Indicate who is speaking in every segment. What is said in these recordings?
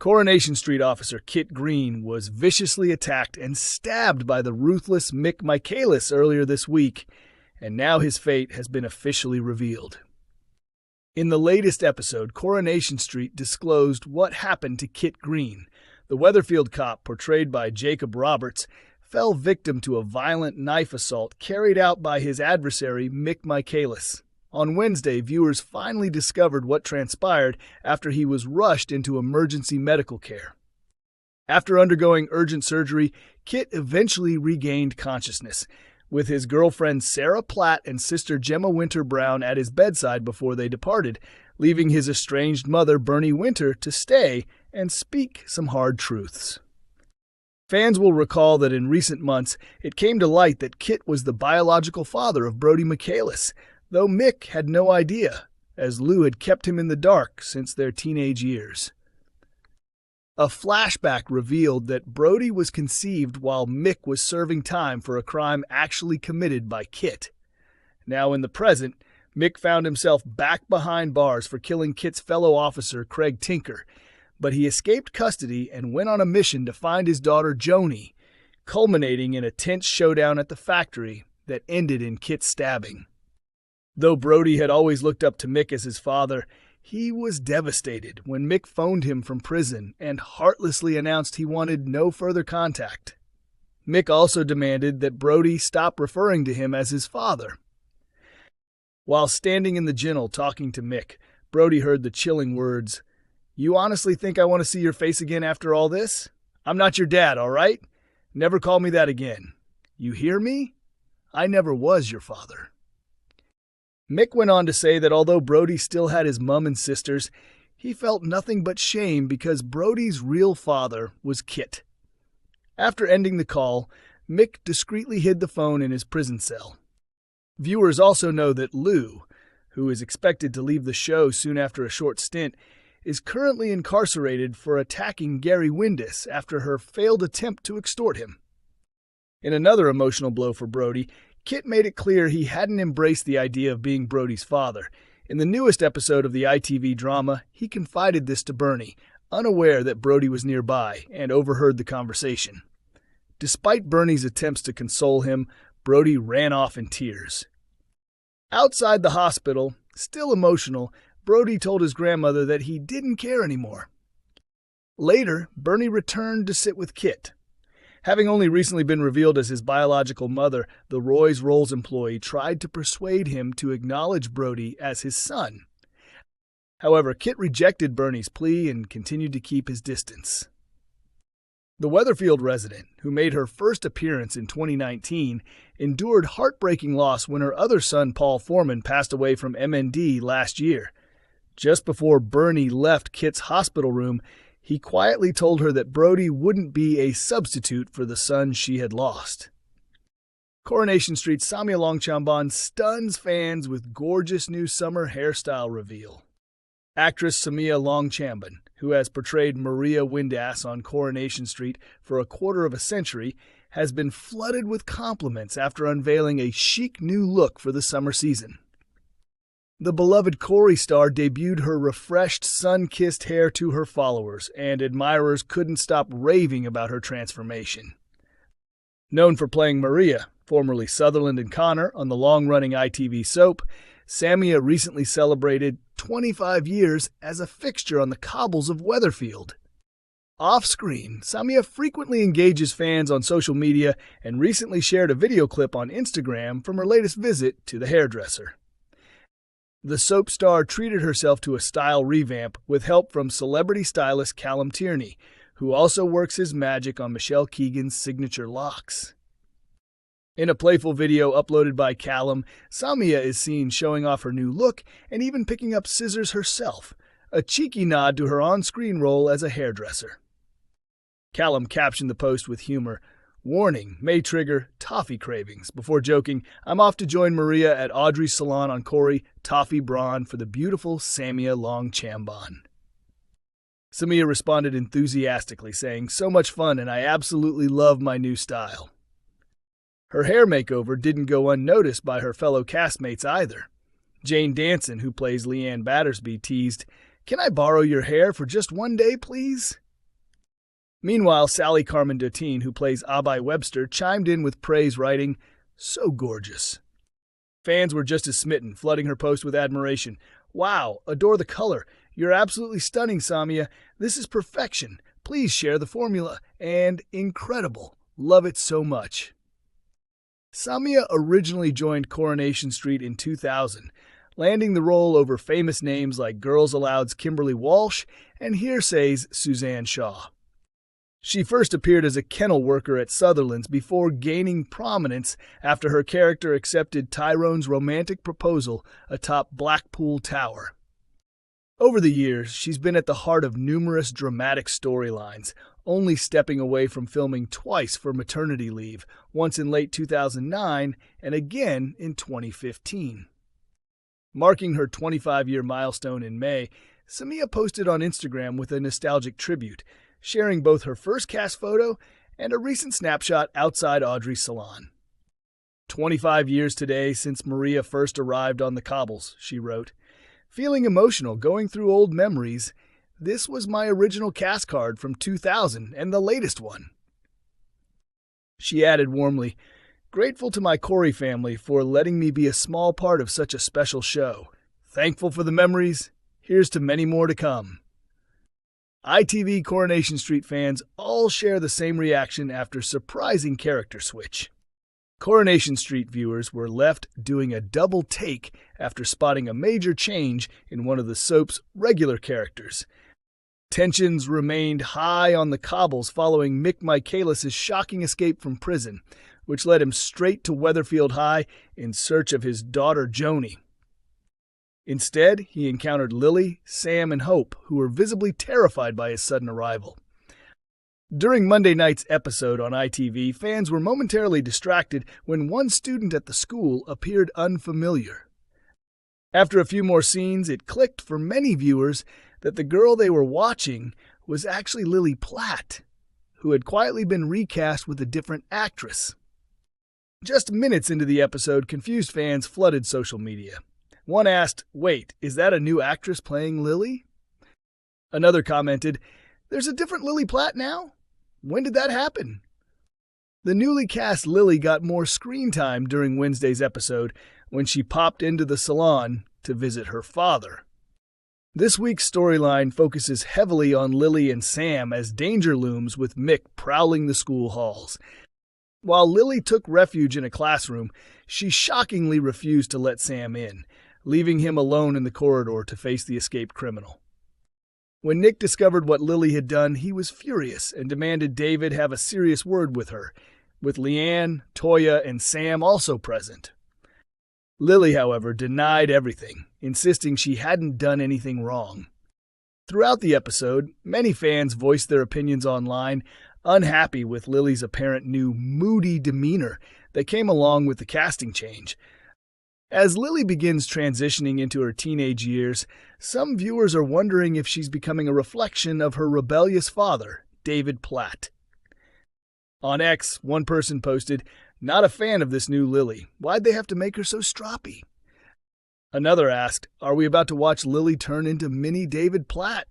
Speaker 1: Coronation Street officer Kit Green was viciously attacked and stabbed by the ruthless Mick Michaelis earlier this week, and now his fate has been officially revealed. In the latest episode, Coronation Street disclosed what happened to Kit Green. The Weatherfield cop, portrayed by Jacob Roberts, fell victim to a violent knife assault carried out by his adversary, Mick Michaelis. On Wednesday, viewers finally discovered what transpired after he was rushed into emergency medical care. After undergoing urgent surgery, Kit eventually regained consciousness, with his girlfriend Sarah Platt and sister Gemma Winter Brown at his bedside before they departed, leaving his estranged mother Bernie Winter to stay and speak some hard truths. Fans will recall that in recent months, it came to light that Kit was the biological father of Brody Michaelis, though Mick had no idea, as Lou had kept him in the dark since their teenage years. A flashback revealed that Brody was conceived while Mick was serving time for a crime actually committed by Kit. Now in the present, Mick found himself back behind bars for killing Kit's fellow officer Craig Tinker, but he escaped custody and went on a mission to find his daughter Joni, culminating in a tense showdown at the factory that ended in Kit's stabbing. Though Brody had always looked up to Mick as his father, he was devastated when Mick phoned him from prison and heartlessly announced he wanted no further contact. Mick also demanded that Brody stop referring to him as his father. While standing in the ginnel talking to Mick, Brody heard the chilling words, "You honestly think I want to see your face again after all this? I'm not your dad, all right? Never call me that again. You hear me? I never was your father." Mick went on to say that although Brody still had his mom and sisters, he felt nothing but shame because Brody's real father was Kit. After ending the call, Mick discreetly hid the phone in his prison cell. Viewers also know that Lou, who is expected to leave the show soon after a short stint, is currently incarcerated for attacking Gary Windus after her failed attempt to extort him. In another emotional blow for Brody, Kit made it clear he hadn't embraced the idea of being Brody's father. In the newest episode of the ITV drama, he confided this to Bernie, unaware that Brody was nearby and overheard the conversation. Despite Bernie's attempts to console him, Brody ran off in tears. Outside the hospital, still emotional, Brody told his grandmother that he didn't care anymore. Later, Bernie returned to sit with Kit. Having only recently been revealed as his biological mother, the Roy's Rolls employee tried to persuade him to acknowledge Brody as his son. However, Kit rejected Bernie's plea and continued to keep his distance. The Weatherfield resident, who made her first appearance in 2019, endured heartbreaking loss when her other son Paul Foreman passed away from MND last year. Just before Bernie left Kit's hospital room, he quietly told her that Brody wouldn't be a substitute for the son she had lost. Coronation Street's Samia Longchamban stuns fans with gorgeous new summer hairstyle reveal. Actress Samia Longchamban, who has portrayed Maria Windass on Coronation Street for a quarter of a century, has been flooded with compliments after unveiling a chic new look for the summer season. The beloved Corrie star debuted her refreshed, sun-kissed hair to her followers, and admirers couldn't stop raving about her transformation. Known for playing Maria, formerly Sutherland and Connor, on the long-running ITV soap, Samia recently celebrated 25 years as a fixture on the cobbles of Weatherfield. Off-screen, Samia frequently engages fans on social media and recently shared a video clip on Instagram from her latest visit to the hairdresser. The soap star treated herself to a style revamp with help from celebrity stylist Callum Tierney, who also works his magic on Michelle Keegan's signature locks. In a playful video uploaded by Callum, Samia is seen showing off her new look and even picking up scissors herself, a cheeky nod to her on-screen role as a hairdresser. Callum captioned the post with humor, "Warning, may trigger toffee cravings," before joking, "I'm off to join Maria at Audrey's salon on Corrie, Toffee Braun for the beautiful Samia Longchamban." Samia responded enthusiastically, saying, "So much fun and I absolutely love my new style." Her hair makeover didn't go unnoticed by her fellow castmates either. Jane Danson, who plays Leanne Battersby, teased, "Can I borrow your hair for just one day, please?" Meanwhile, Sally Carmen Doteen, who plays Abai Webster, chimed in with praise, writing, "So gorgeous." Fans were just as smitten, flooding her post with admiration. "Wow, adore the color. You're absolutely stunning, Samia. This is perfection. Please share the formula." And incredible. Love it so much. Samia originally joined Coronation Street in 2000, landing the role over famous names like Girls Aloud's Kimberly Walsh and Hearsay's Suzanne Shaw. She first appeared as a kennel worker at Sutherland's before gaining prominence after her character accepted Tyrone's romantic proposal atop Blackpool Tower. Over the years, she's been at the heart of numerous dramatic storylines, only stepping away from filming twice for maternity leave, once in late 2009 and again in 2015. Marking her 25-year milestone in May, Samia posted on Instagram with a nostalgic tribute, sharing both her first cast photo and a recent snapshot outside Audrey's salon. 25 years today since Maria first arrived on the cobbles, she wrote. Feeling emotional going through old memories, this was my original cast card from 2000 and the latest one. She added warmly, grateful to my Corrie family for letting me be a small part of such a special show. Thankful for the memories. Here's to many more to come. ITV Coronation Street fans all share the same reaction after surprising character switch. Coronation Street viewers were left doing a double take after spotting a major change in one of the soap's regular characters. Tensions remained high on the cobbles following Mick Michaelis' shocking escape from prison, which led him straight to Weatherfield High in search of his daughter Joni. Instead, he encountered Lily, Sam, and Hope, who were visibly terrified by his sudden arrival. During Monday night's episode on ITV, fans were momentarily distracted when one student at the school appeared unfamiliar. After a few more scenes, it clicked for many viewers that the girl they were watching was actually Lily Platt, who had quietly been recast with a different actress. Just minutes into the episode, confused fans flooded social media. One asked, wait, is that a new actress playing Lily? Another commented, there's a different Lily Platt now? When did that happen? The newly cast Lily got more screen time during Wednesday's episode when she popped into the salon to visit her father. This week's storyline focuses heavily on Lily and Sam as danger looms with Mick prowling the school halls. While Lily took refuge in a classroom, she shockingly refused to let Sam in, leaving him alone in the corridor to face the escaped criminal. When Nick discovered what Lily had done, he was furious and demanded David have a serious word with her, with Leanne, Toya, and Sam also present. Lily, however, denied everything, insisting she hadn't done anything wrong. Throughout the episode, many fans voiced their opinions online, unhappy with Lily's apparent new moody demeanor that came along with the casting change. As Lily begins transitioning into her teenage years, some viewers are wondering if she's becoming a reflection of her rebellious father, David Platt. On X, one person posted, not a fan of this new Lily. Why'd they have to make her so stroppy? Another asked, are we about to watch Lily turn into mini David Platt?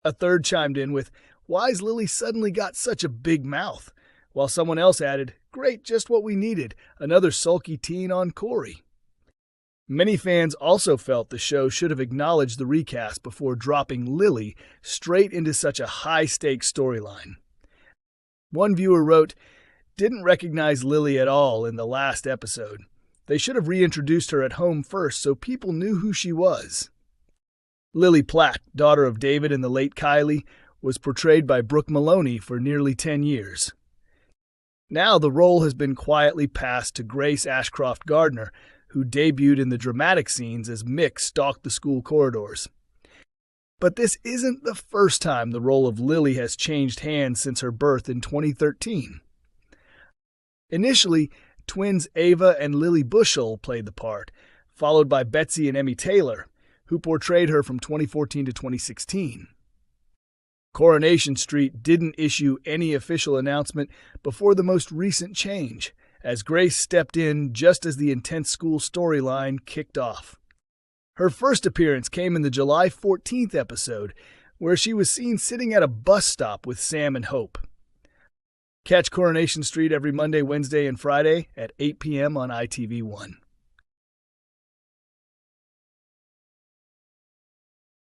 Speaker 1: A third chimed in with, why's Lily suddenly got such a big mouth? While someone else added, great, just what we needed, another sulky teen on Corrie. Many fans also felt the show should have acknowledged the recast before dropping Lily straight into such a high-stakes storyline. One viewer wrote, didn't recognize Lily at all in the last episode. They should have reintroduced her at home first so people knew who she was. Lily Platt, daughter of David and the late Kylie, was portrayed by Brooke Maloney for nearly 10 years. Now the role has been quietly passed to Grace Ashcroft Gardner, who debuted in the dramatic scenes as Mick stalked the school corridors. But this isn't the first time the role of Lily has changed hands since her birth in 2013. Initially, twins Ava and Lily Bushell played the part, followed by Betsy and Emmy Taylor, who portrayed her from 2014 to 2016. Coronation Street didn't issue any official announcement before the most recent change, as Grace stepped in just as the intense school storyline kicked off. Her first appearance came in the July 14th episode, where she was seen sitting at a bus stop with Sam and Hope. Catch Coronation Street every Monday, Wednesday, and Friday at 8 p.m. on ITV1.